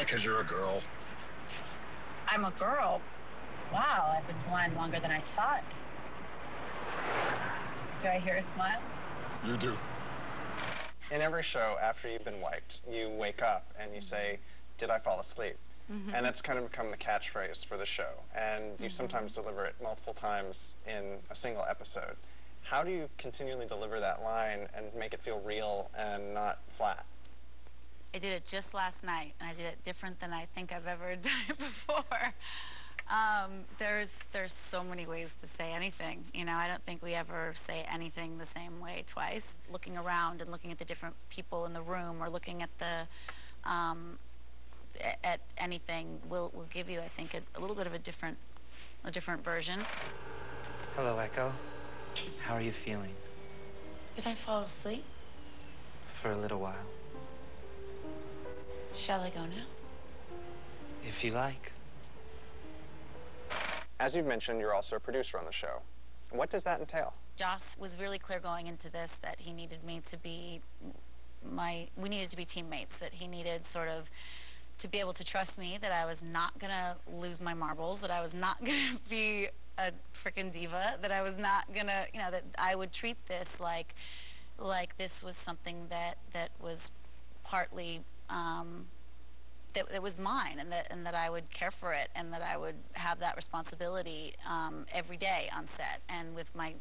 because you're a girl. I'm a girl? Wow, I've been blind longer than I thought. Do I hear a smile? You do. In every show, after you've been wiped, you wake up and you say, "Did I fall asleep?" And that's kind of become the catchphrase for the show. And you sometimes deliver it multiple times in a single episode. How do you continually deliver that line and make it feel real and not flat? I did it just last night, and I did it different than I think I've ever done it before. There's so many ways to say anything. You know, I don't think we ever say anything the same way twice. Looking around and looking at the different people in the room, or looking at the at anything will give you, I think, a little bit of a different version. Hello, Echo. How are you feeling? Did I fall asleep? For a little while. Shall I go now? If you like. As you've mentioned, you're also a producer on the show. What does that entail? Joss was really clear going into this that he needed me to be we needed to be teammates, that he needed sort of to be able to trust me, that I was not gonna lose my marbles, that I was not gonna be a frickin' diva, that I was not gonna, you know, that I would treat this like this was something that was partly that was mine, and that I would care for it, and that I would have that responsibility every day on set and with my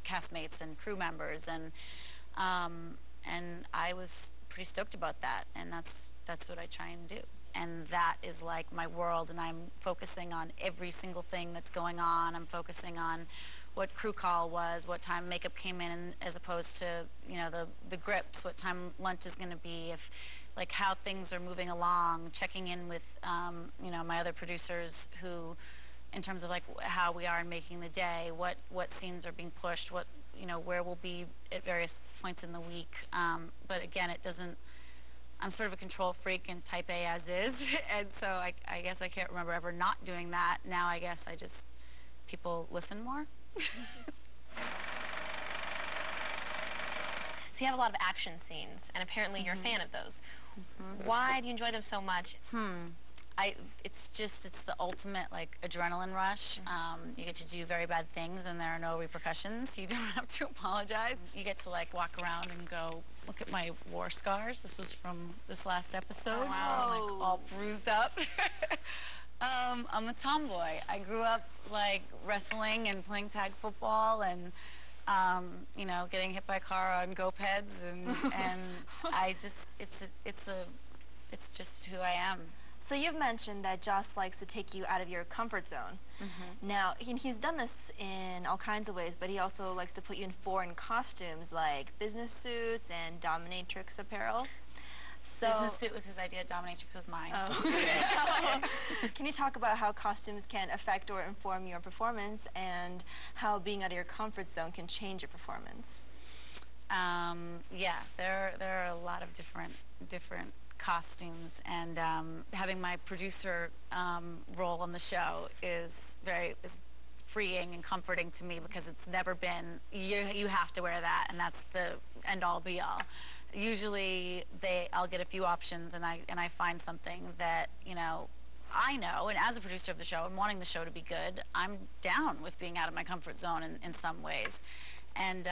castmates and crew members, and I was pretty stoked about that, and that's what I try and do. And that is like my world, and I'm focusing on every single thing that's going on. I'm focusing on what crew call was, what time makeup came in, as opposed to, you know, the grips, what time lunch is going to be, if, like, how things are moving along, checking in with, you know, my other producers who, in terms of, like, how we are in making the day, what scenes are being pushed, what, you know, where we'll be at various points in the week. But again, it doesn't, I'm sort of a control freak and type A as is, and so I guess I can't remember ever not doing that. Now I guess I just, people listen more. So you have a lot of action scenes, and apparently you're a fan of those. Why do you enjoy them so much? It's the ultimate, like, adrenaline rush. You get to do very bad things, and there are no repercussions. You don't have to apologize. You get to, like, walk around and go, look at my war scars. This was from this last episode. Oh, wow. I'm, like, all bruised up. I'm a tomboy. I grew up, like, wrestling and playing tag football, and you know, getting hit by a car on go-peds, and I just, it's just who I am. So you've mentioned that Joss likes to take you out of your comfort zone. Now, he's done this in all kinds of ways, but he also likes to put you in foreign costumes, like business suits and dominatrix apparel. So, business suit was his idea, dominatrix was mine. Oh. Can you talk about how costumes can affect or inform your performance, and how being out of your comfort zone can change your performance? Yeah, there are a lot of different costumes, and having my producer role on the show is freeing and comforting to me, because it's never been, you have to wear that, and that's the end-all be-all. Usually I'll get a few options, and I find something that, you know, I know, and as a producer of the show and wanting the show to be good, I'm down with being out of my comfort zone in some ways. And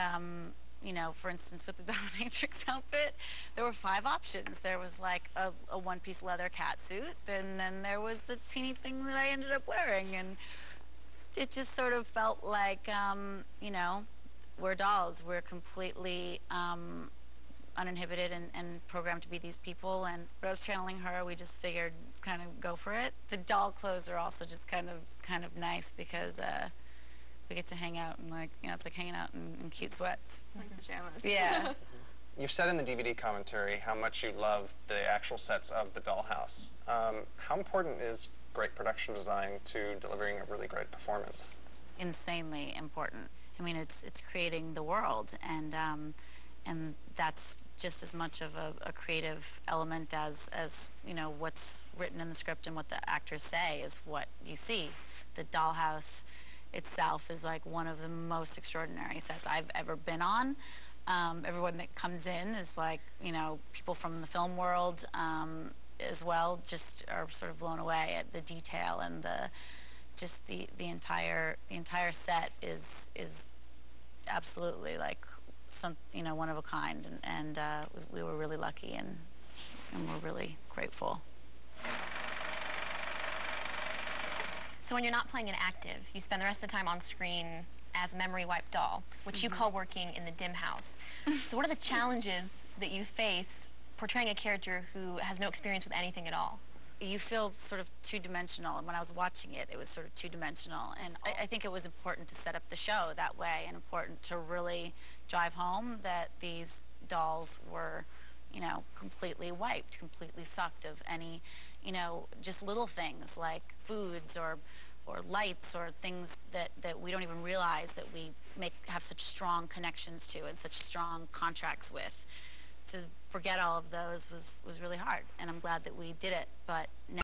you know, for instance, with the dominatrix outfit, there were 5 options. There was, like, a one-piece leather cat suit, and then there was the teeny thing that I ended up wearing, and it just sort of felt like, you know, we're dolls. We're completely uninhibited and programmed to be these people, and when I was channeling her, we just figured, kind of go for it. The doll clothes are also just kind of nice, because we get to hang out, and, like, you know, it's like hanging out in cute sweats. Like pajamas. Yeah. You've said in the DVD commentary how much you love the actual sets of the Dollhouse. How important is great production design to delivering a really great performance? Insanely important. I mean, it's creating the world, and that's just as much of a creative element as you know, what's written in the script and what the actors say is what you see. The Dollhouse itself is, like, one of the most extraordinary sets I've ever been on. Everyone that comes in is, like, you know, people from the film world. as well just are sort of blown away at the detail and the entire set is absolutely like some, you know, one of a kind, and we were really lucky, and we're really grateful. So when you're not playing an active, you spend the rest of the time on screen as a memory wipe doll, which you call working in the dim house. So what are the challenges that you face portraying a character who has no experience with anything at all? You feel sort of two-dimensional, and when I was watching it, it was sort of two-dimensional, and I think it was important to set up the show that way, and important to really drive home that these dolls were, you know, completely wiped, completely sucked of any, you know, just little things like foods or lights or things that we don't even realize that we have such strong connections to and such strong contracts with. To forget all of those was really hard, and I'm glad that we did it, but now